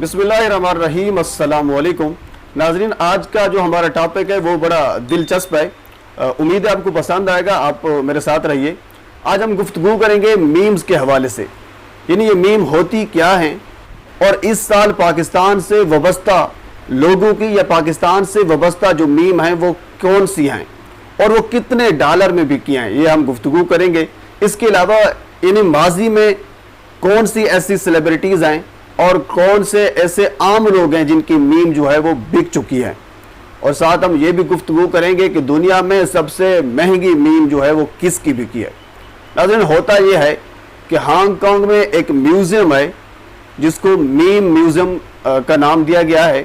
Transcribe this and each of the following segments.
बिस्मिल्लाहिर्रहमानिर्रहीम, अस्सलाम वालेकुम। नाजरीन, आज का जो हमारा टॉपिक है वो बड़ा दिलचस्प है। उम्मीद है आपको पसंद आएगा, आप मेरे साथ रहिए। आज हम गुफ्तगू करेंगे मीम्स के हवाले से, यानी ये मीम होती क्या हैं और इस साल पाकिस्तान से वाबस्ता लोगों की या पाकिस्तान से वाबस्ता जो मीम हैं वो कौन सी हैं और वो कितने डॉलर में बिकी हैं, ये हम गुफ्तगू करेंगे। इसके अलावा यानी माजी में कौन सी ऐसी सेलिब्रिटीज़ हैं और कौन से ऐसे आम लोग हैं जिनकी मीम जो है वो बिक चुकी है, और साथ हम ये भी गुफ्तगू करेंगे कि दुनिया में सबसे महंगी मीम जो है वो किसकी बिकी है। नाज़रीन, होता ये है कि हांगकांग में एक म्यूज़ियम है जिसको मीम म्यूज़ियम का नाम दिया गया है।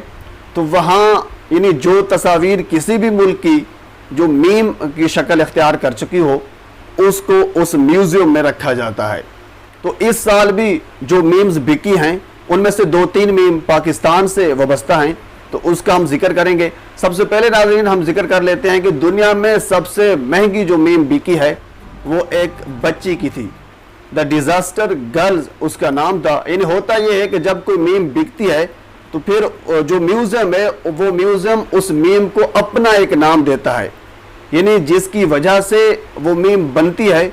तो वहाँ यानी जो तस्वीर किसी भी मुल्क की जो मीम की शक्ल इख्तियार कर चुकी हो उसको उस म्यूज़ियम में रखा जाता है। तो इस साल भी जो मीम्स बिकी हैं उनमें से 2-3 मीम पाकिस्तान से वाबस्ता हैं, तो उसका हम जिक्र करेंगे। सबसे पहले नाज़रीन हम जिक्र कर लेते हैं कि दुनिया में सबसे महंगी जो मीम बिकी है वो एक बच्ची की थी, द डिज़ास्टर गर्ल्स उसका नाम था। यानी होता ये है कि जब कोई मीम बिकती है तो फिर जो म्यूज़ियम है वो म्यूज़ियम उस मीम को अपना एक नाम देता है, यानी जिसकी वजह से वो मीम बनती है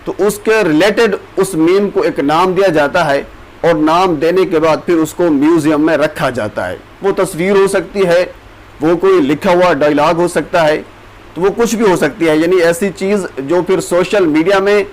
तो उसके रिलेटेड उस मीम को एक नाम दिया जाता है और नाम देने के बाद फिर उसको म्यूज़ियम में रखा जाता है। वो तस्वीर हो सकती है, वो कोई लिखा हुआ डायलॉग हो सकता है, तो वो कुछ भी हो सकती है। यानी ऐसी चीज़ जो फिर सोशल मीडिया में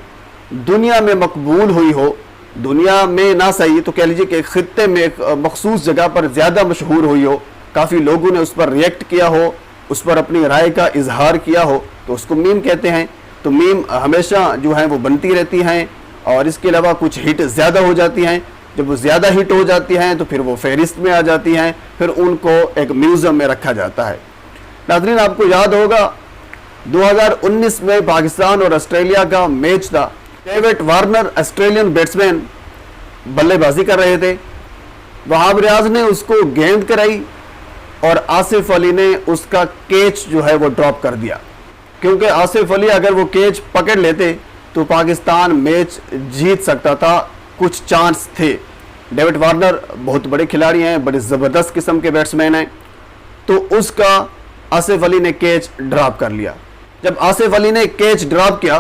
दुनिया में मकबूल हुई हो, दुनिया में ना सही तो कह लीजिए कि खित्ते में एक मखसूस जगह पर ज़्यादा मशहूर हुई हो, काफ़ी लोगों ने उस पर रिएक्ट किया हो, उस पर अपनी राय का इजहार किया हो, तो उसको मीम कहते हैं। तो मीम हमेशा जो है वो बनती रहती हैं और इसके अलावा कुछ हिट ज़्यादा हो जाती हैं। जब वो ज़्यादा हिट हो जाती हैं तो फिर वो फहरिस्त में आ जाती हैं, फिर उनको एक म्यूज़ियम में रखा जाता है। नाज़रीन, आपको याद होगा 2019 में पाकिस्तान और ऑस्ट्रेलिया का मैच था। डेविड वार्नर ऑस्ट्रेलियन बैट्समैन बल्लेबाजी कर रहे थे, वहाब रियाज ने उसको गेंद कराई और आसिफ अली ने उसका कैच जो है वो ड्रॉप कर दिया, क्योंकि आसिफ अली अगर वो कैच पकड़ लेते तो पाकिस्तान मैच जीत सकता था, कुछ चांस थे। डेविड वार्नर बहुत बड़े खिलाड़ी हैं, बड़े ज़बरदस्त किस्म के बैट्समैन हैं, तो उसका आसिफ अली ने कैच ड्रॉप कर लिया। जब आसिफ अली ने कैच ड्रॉप किया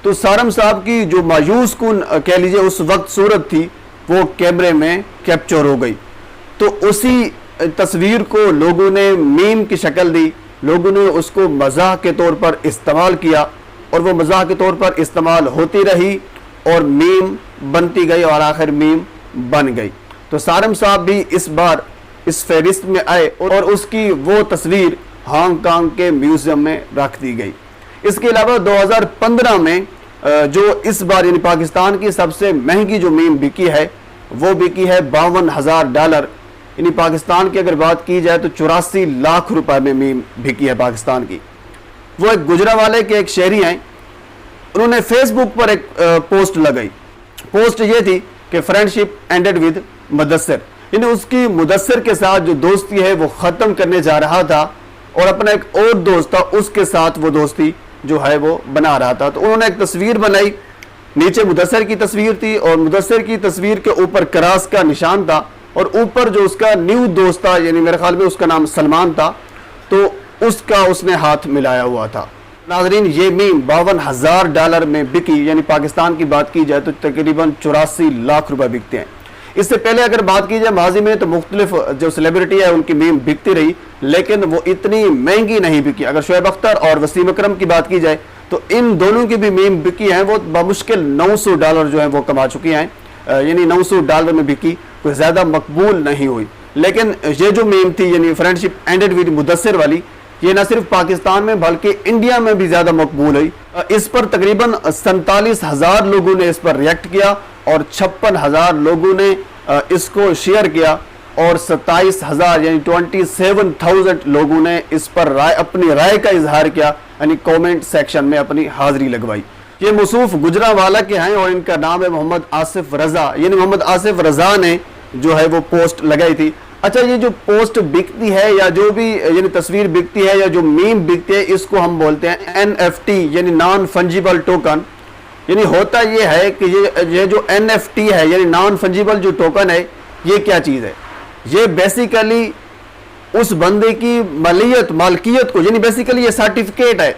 तो सारम साहब की जो मायूस कुन कह लीजिए उस वक्त सूरत थी वो कैमरे में कैप्चर हो गई। तो उसी तस्वीर को लोगों ने मीम की शक्ल दी, लोगों ने उसको मज़ाक के तौर पर इस्तेमाल किया और वो मज़ाक के तौर पर इस्तेमाल होती रही और मीम बनती गई और आखिर मीम बन गई। तो सारम साहब भी इस बार इस फहरिस्त में आए और उसकी वो तस्वीर हांगकांग के म्यूज़ियम में रख दी गई। इसके अलावा 2015 में जो इस बार यानी पाकिस्तान की सबसे महंगी जो मीम बिकी है वो बिकी है $52,000। यानी पाकिस्तान की अगर बात की जाए तो 84 लाख रुपए में मीम बिकी है पाकिस्तान की। वो एक गुजरांवाले के एक शहरी हैं, उन्होंने फेसबुक पर एक पोस्ट लगाई। पोस्ट ये थी कि फ्रेंडशिप एंडेड विद मुदस्सिर, यानी उसकी मुदस्सिर के साथ जो दोस्ती है वो ख़त्म करने जा रहा था और अपना एक और दोस्त था उसके साथ वो दोस्ती जो है वो बना रहा था। तो उन्होंने एक तस्वीर बनाई, नीचे मुदस्सिर की तस्वीर थी और मुदस्सिर की तस्वीर के ऊपर क्रॉस का निशान था और ऊपर जो उसका न्यू दोस्त था, यानी मेरे ख्याल में उसका नाम सलमान था, तो उसका उसने हाथ मिलाया हुआ था। नाज़रीन, ये मीम $52,000 में बिकी, यानी पाकिस्तान की बात की जाए तो तकरीबन 84 लाख रुपए बिकते हैं। इससे पहले अगर बात की जाए माजी में तो मुख्तलिफ जो सेलिब्रिटी है उनकी मीम बिकती रही, लेकिन वो इतनी महंगी नहीं बिकी। अगर शोएब अख्तर और वसीम अकरम की बात की जाए तो इन दोनों की भी मीम बिकी हैं, वो बामुश्किल $900 जो है वो कमा चुकी हैं, यानी $900 में बिकी, कोई ज़्यादा मकबूल नहीं हुई। लेकिन ये जो मीम थी यानी फ्रेंडशिप एंडेड विद मुदस्सिर वाली, ये न सिर्फ पाकिस्तान में बल्कि इंडिया में भी ज़्यादा मकबूल हुई। इस पर तकरीबन 47,000 लोगों ने इस पर रिएक्ट किया और 56,000 लोगों ने इसको शेयर किया और 27,000 यानी 27,000 लोगों ने इस पर अपनी राय का इजहार किया, यानी कमेंट सेक्शन में अपनी हाजिरी लगवाई। ये मौसूफ गुजरांवाला के हैं और इनका नाम है मोहम्मद आसिफ रजा, यानी मोहम्मद आसिफ रजा ने जो है वो पोस्ट लगाई थी। अच्छा, ये जो पोस्ट बिकती है या जो भी यानी तस्वीर बिकती है या जो मीम बिकती है, इसको हम बोलते हैं NFT यानी नॉन फंजिबल टोकन। यानी होता ये है कि ये जो NFT है यानी नॉन फंजिबल जो टोकन है, ये क्या चीज़ है? یہ بیسیکلی اس بندے کی مالکیت کو، یعنی بیسیکلی یہ سرٹیفکیٹ ہے،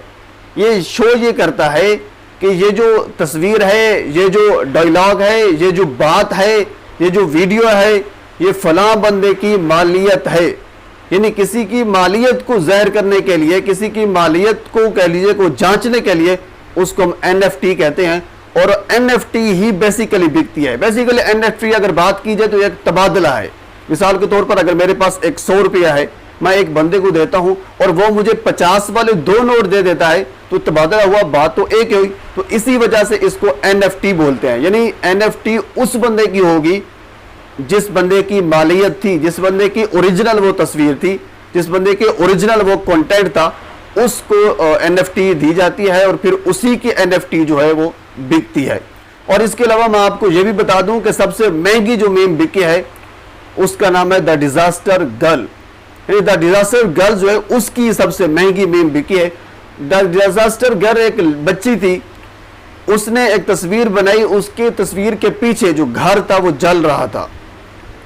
یہ شو یہ کرتا ہے کہ یہ جو تصویر ہے، یہ جو ڈائلاگ ہے، یہ جو بات ہے، یہ جو ویڈیو ہے، یہ فلاں بندے کی مالیت ہے. یعنی کسی کی مالیت کو ظاہر کرنے کے لیے، کسی کی مالیت کو کہہ لیجئے کو جانچنے کے لیے اس کو ہم NFT کہتے ہیں. اور NFT ہی بیسیکلی بکتی ہے. بیسیکلی NFT اگر بات کی جائے تو ایک تبادلہ ہے. مثال کے طور پر اگر میرے پاس 100 روپیہ ہے، میں ایک بندے کو دیتا ہوں اور وہ مجھے 50 والے 2 نوٹ دے دیتا ہے، تو تبادلہ ہوا، بات تو ایک ہوئی. تو اسی وجہ سے اس کو NFT بولتے ہیں. یعنی NFT اس بندے کی ہوگی جس بندے کی مالیت تھی، جس بندے کی اوریجنل وہ تصویر تھی، جس بندے کے اوریجنل وہ کنٹینٹ تھا، اس کو NFT دی جاتی ہے اور پھر اسی کی NFT جو ہے وہ بکتی ہے. اور اس کے علاوہ میں آپ کو یہ بھی بتا دوں کہ سب سے مہنگی جو میم بکی ہے اس کا نام ہے دا ڈیزاسٹر گرل. یعنی دا ڈیزاسٹر گرل جو ہے اس کی سب سے مہنگی میم بکی ہے. دا ڈیزاسٹر گرل ایک بچی تھی، اس نے ایک تصویر بنائی، اس کے تصویر کے پیچھے جو گھر تھا وہ جل رہا تھا.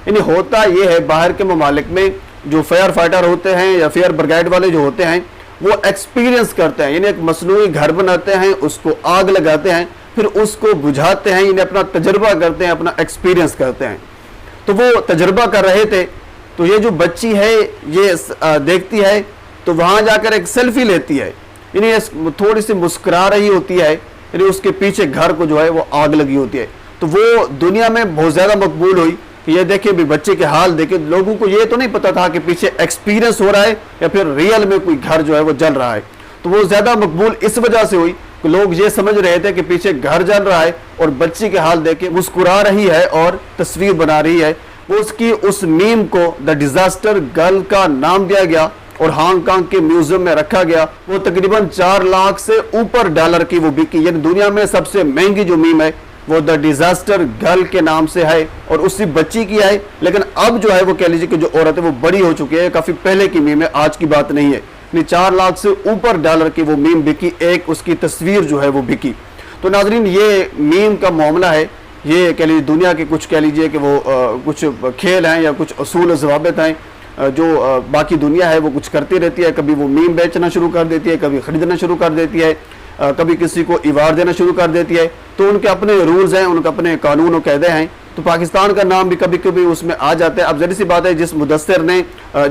یعنی ہوتا یہ ہے باہر کے ممالک میں جو فائر فائٹر ہوتے ہیں یا فائر بریگیڈ والے جو ہوتے ہیں وہ ایکسپیرینس کرتے ہیں. یعنی ایک مصنوعی گھر بناتے ہیں، اس کو آگ لگاتے ہیں، پھر اس کو بجھاتے ہیں، یعنی اپنا تجربہ کرتے ہیں، اپنا ایکسپیرینس کرتے ہیں. تو وہ تجربہ کر رہے تھے، تو یہ جو بچی ہے یہ دیکھتی ہے تو وہاں جا کر ایک سیلفی لیتی ہے. یعنی تھوڑی سی مسکرا رہی ہوتی ہے، یعنی اس کے پیچھے گھر کو جو ہے وہ آگ لگی ہوتی ہے. تو وہ دنیا میں بہت زیادہ مقبول ہوئی کہ یہ دیکھیں بھی بچے کے حال دیکھیں. لوگوں کو یہ تو نہیں پتا تھا کہ پیچھے ایکسپیرینس ہو رہا ہے یا پھر ریئل میں کوئی گھر جو ہے وہ جل رہا ہے. تو وہ زیادہ مقبول اس وجہ سے ہوئی کہ لوگ یہ سمجھ رہے تھے کہ پیچھے گھر جل رہا ہے اور بچی کے حال دیکھیں مسکرا رہی ہے اور تصویر بنا رہی ہے. وہ اس میم کو دا ڈیزاسٹر گرل کا نام دیا گیا اور ہانگ کانگ کے میوزیم میں رکھا گیا. وہ تقریباً 4 لاکھ سے اوپر ڈالر کی وہ بکی. یعنی دنیا میں سب سے مہنگی جو میم ہے وہ دا ڈیزاسٹر گرل کے نام سے ہے اور اسی بچی کی ہے. لیکن اب جو ہے وہ کہہ لیجیے کہ جو عورت ہے وہ بڑی ہو چکی ہے، کافی پہلے کی میم ہے، آج کی بات نہیں ہے. 4 لاکھ سے اوپر ڈالر کی وہ میم بکی، ایک اس کی تصویر جو ہے وہ بکی. تو ناظرین یہ میم کا معاملہ ہے، یہ کہہ لیجیے دنیا کے کچھ کہہ لیجیے کہ وہ کچھ کھیل ہیں یا کچھ اصول و ضوابط ہیں جو باقی دنیا ہے وہ کچھ کرتی رہتی ہے. کبھی وہ میم بیچنا شروع کر دیتی ہے، کبھی خریدنا شروع کر دیتی ہے، کبھی کسی کو ایوارڈ دینا شروع کر دیتی ہے. تو ان کے اپنے رولز ہیں، ان کے اپنے قانون و قاعدے ہیں. تو پاکستان کا نام بھی کبھی کبھی اس میں آ جاتا ہے. اب ظاہر سی بات ہے جس مدثر نے،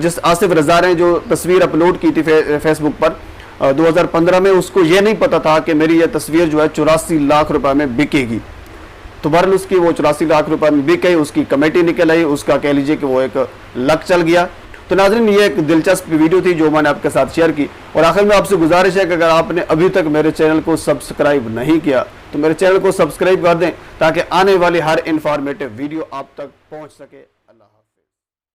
جس آصف رضا نے جو تصویر اپلوڈ کی تھی فیس بک پر 2015 میں، اس کو یہ نہیں پتا تھا کہ میری یہ تصویر جو ہے 84 لاکھ روپے میں بکے گی. تو بہرحال اس کی وہ 84 لاکھ روپے میں بک گئی، اس کی کمیٹی نکل آئی، اس کا کہہ لیجیے کہ وہ ایک لک چل گیا. تو ناظرین یہ ایک دلچسپ ویڈیو تھی جو میں نے آپ کے ساتھ شیئر کی. اور آخر میں آپ سے گزارش ہے کہ اگر آپ نے ابھی تک میرے چینل کو سبسکرائب نہیں کیا تو میرے چینل کو سبسکرائب کر دیں تاکہ آنے والی ہر انفارمیٹیو ویڈیو آپ تک پہنچ سکے.